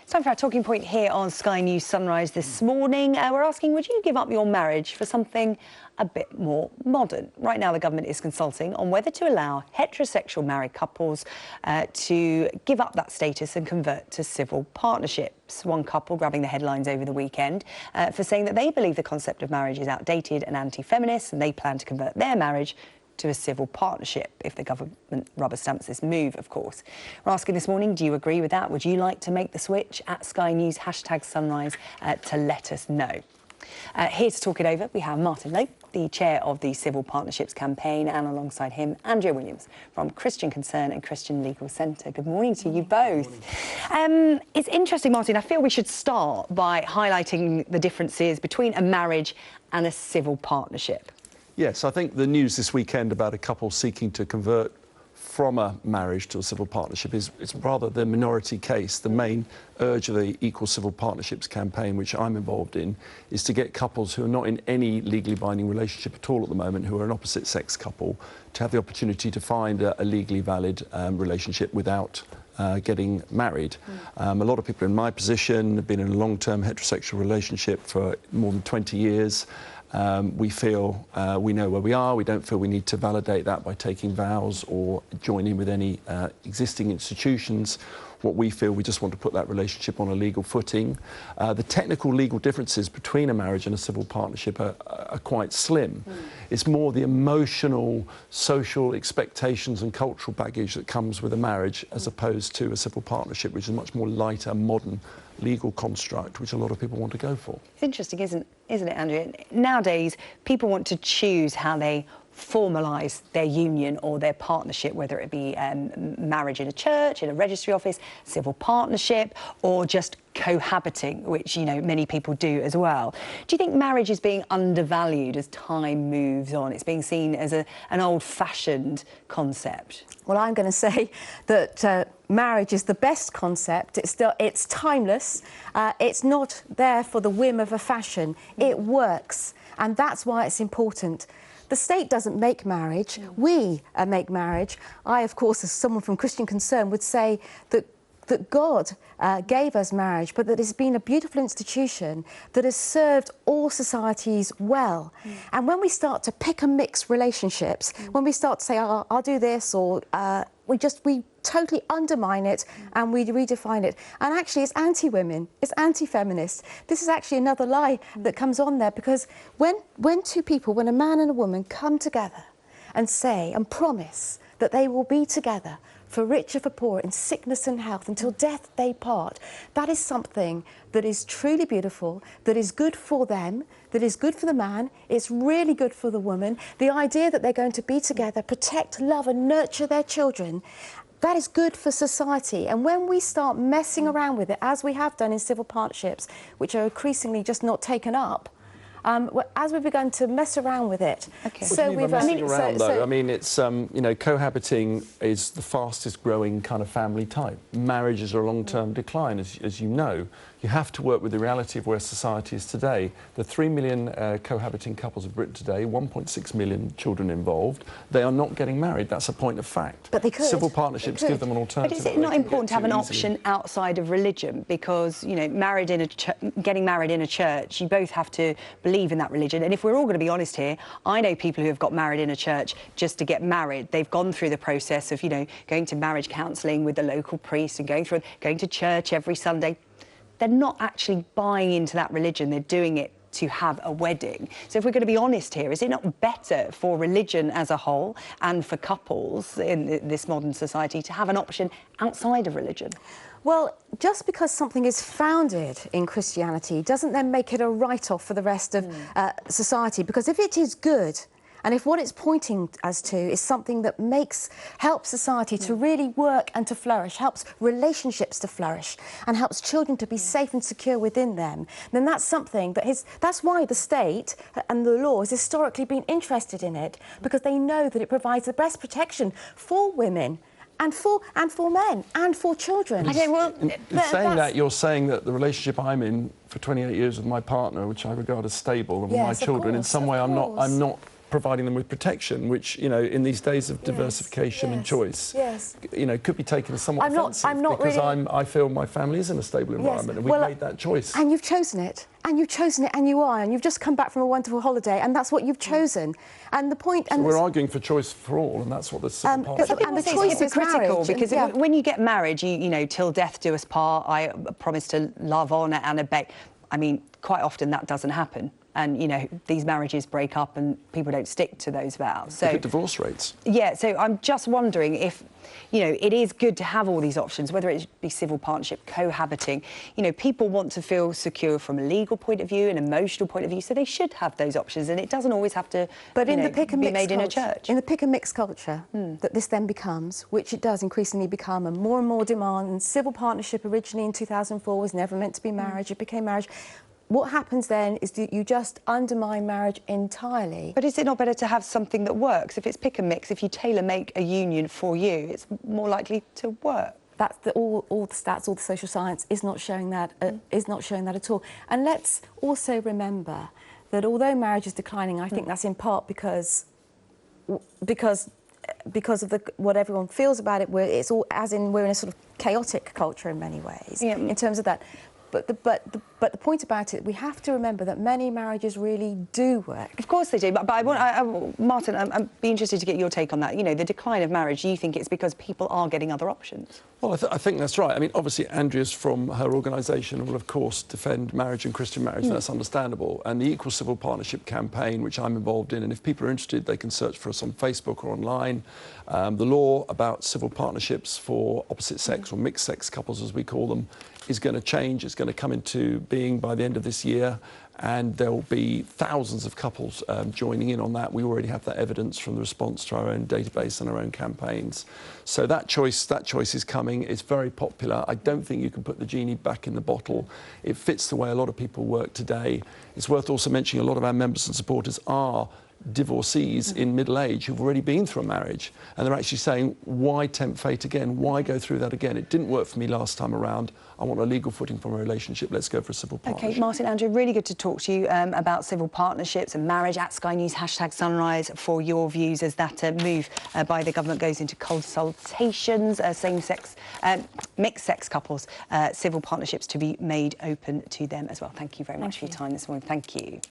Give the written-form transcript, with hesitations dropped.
It's time for our talking point here on Sky News Sunrise this morning. We're asking, would you give up your marriage for something a bit more modern? Right now, the government is consulting on whether to allow heterosexual married couples to give up that status and convert to civil partnerships. One couple grabbing the headlines over the weekend for saying that they believe the concept of marriage is outdated and anti-feminist, and they plan to convert their marriage to a civil partnership if the government rubber stamps this move, of course. We're asking this morning, do you agree with that? Would you like to make the switch? At Sky News, #Sunrise, to let us know. Here to talk it over, we have Martin Lowe, the chair of the Civil Partnerships Campaign, and alongside him, Andrea Williams from Christian Concern and Christian Legal Centre. Good morning to you both. It's interesting, Martin, I feel we should start by highlighting the differences between a marriage and a civil partnership. Yes, I think the news this weekend about a couple seeking to convert from a marriage to a civil partnership is rather the minority case. The main urge of the Equal Civil Partnerships campaign, which I'm involved in, is to get couples who are not in any legally binding relationship at all at the moment, who are an opposite-sex couple, to have the opportunity to find a legally valid relationship without getting married. A lot of people in my position have been in a long-term heterosexual relationship for more than 20 years. We feel we know where we are. We don't feel we need to validate that by taking vows or joining with any existing institutions. What we feel, we just want to put that relationship on a legal footing. The technical legal differences between a marriage and a civil partnership are quite slim. It's more the emotional, social expectations and cultural baggage that comes with a marriage as opposed to a civil partnership, which is a much more lighter, modern legal construct, which a lot of people want to go for. It's interesting, isn't it, Andrea? Nowadays, people want to choose how they formalise their union or their partnership, whether it be marriage in a church, in a registry office, civil partnership, or just cohabiting, which, you know, many people do as well. Do you think marriage is being undervalued as time moves on? It's being seen as an old-fashioned concept. Well, I'm going to say that marriage is the best concept. It's timeless. It's not there for the whim of a fashion. It works, and that's why it's important. The state doesn't make marriage. We make marriage. I, of course, as someone from Christian Concern, would say that God gave us marriage, but that it's been a beautiful institution that has served all societies well. And when we start to pick and mix relationships, when we start to say, oh, I'll do this, or we totally undermine it and we redefine it. And actually, it's anti-women, it's anti-feminist. This is actually another lie that comes on there, because when two people, when a man and a woman come together and say and promise that they will be together for richer, for poor, in sickness and health, until death they part, that is something that is truly beautiful, that is good for them, that is good for the man, it's really good for the woman. The idea that they're going to be together, protect, love and nurture their children, that is good for society. And when we start messing around with it, as we have done in civil partnerships, which are increasingly just not taken up, as we've begun to mess around with it. Okay. So we've messing around, though. I mean, it's you know, cohabiting is the fastest growing kind of family type. Marriages are a long-term decline, as you know. You have to work with the reality of where society is today. The 3 million cohabiting couples of Britain today, 1.6 million children involved. They are not getting married. That's a point of fact. But they could. Civil partnerships give them an alternative. But is it not important to have an option outside of religion? Because, you know, getting married in a church, you both have to believe in that religion. And if we're all going to be honest here, I know people who have got married in a church just to get married. They've gone through the process of, you know, going to marriage counselling with the local priest and going to church every Sunday. They're not actually buying into that religion. They're doing it to have a wedding. So if we're going to be honest here, is it not better for religion as a whole and for couples in this modern society to have an option outside of religion? Well, just because something is founded in Christianity doesn't then make it a write-off for the rest of society. Because if it is good, and if what it's pointing us to is something that helps society to really work and to flourish, helps relationships to flourish, and helps children to be safe and secure within them, then that's something that's why the state and the law has historically been interested in it, because they know that it provides the best protection for women and for men and for children. Okay, well, in saying that, you're saying that the relationship I'm in for 28 years with my partner, which I regard as stable, and with my children, in some way I'm not providing them with protection, which, you know, in these days of diversification and choice, you know, could be taken as somewhat offensive because I feel my family is in a stable environment and we've made that choice. And you've chosen it. And you've chosen it, and you are, and you've just come back from a wonderful holiday, and that's what you've chosen. And the point, so we're arguing for choice for all, and that's what the civil partnership. And the choice is critical because when you get married, you know, till death do us part. I promise to love, honour, and obey. I mean, quite often that doesn't happen. And, you know, these marriages break up and people don't stick to those vows. So look at divorce rates. Yeah, so I'm just wondering if, you know, it is good to have all these options, whether it be civil partnership, cohabiting. You know, people want to feel secure from a legal point of view, an emotional point of view, so they should have those options, and it doesn't always have to be made in a church. In the pick and mix culture that this then becomes, which it does increasingly become, and more demand, and civil partnership originally in 2004 was never meant to be marriage, it became marriage. What happens then is that you just undermine marriage entirely. But is it not better to have something that works? If it's pick and mix, if you tailor-make a union for you, it's more likely to work. That's all the stats, all the social science is not showing that at all. And let's also remember that although marriage is declining, I think that's in part because of what everyone feels about it. It's all as in we're in a sort of chaotic culture in many ways in terms of that. But the point about it, we have to remember that many marriages really do work. Of course they do, but Martin, I'd be interested to get your take on that. You know, the decline of marriage, do you think it's because people are getting other options? Well, I think that's right. I mean, obviously, Andrea's from her organisation will, of course, defend marriage and Christian marriage, and that's understandable. And the Equal Civil Partnership campaign, which I'm involved in, and if people are interested, they can search for us on Facebook or online. The law about civil partnerships for opposite sex or mixed sex couples, as we call them, is going to change. It's going to come into being by the end of this year, and there will be thousands of couples joining in on that. We already have that evidence from the response to our own database and our own campaigns. So that choice is coming. It's very popular. I don't think you can put the genie back in the bottle. It fits the way a lot of people work today. It's worth also mentioning a lot of our members and supporters are divorcees in middle age who've already been through a marriage, and they're actually saying, why tempt fate again? Why go through that again? It didn't work for me last time around. I want a legal footing from a relationship. Let's go for a civil partnership. OK, Martin, Andrea, really good to talk to you about civil partnerships and marriage. At Sky News, #Sunrise for your views as that move by the government goes into consultations, same-sex, mixed-sex couples, civil partnerships to be made open to them as well. Thank you very much for your time this morning. Thank you.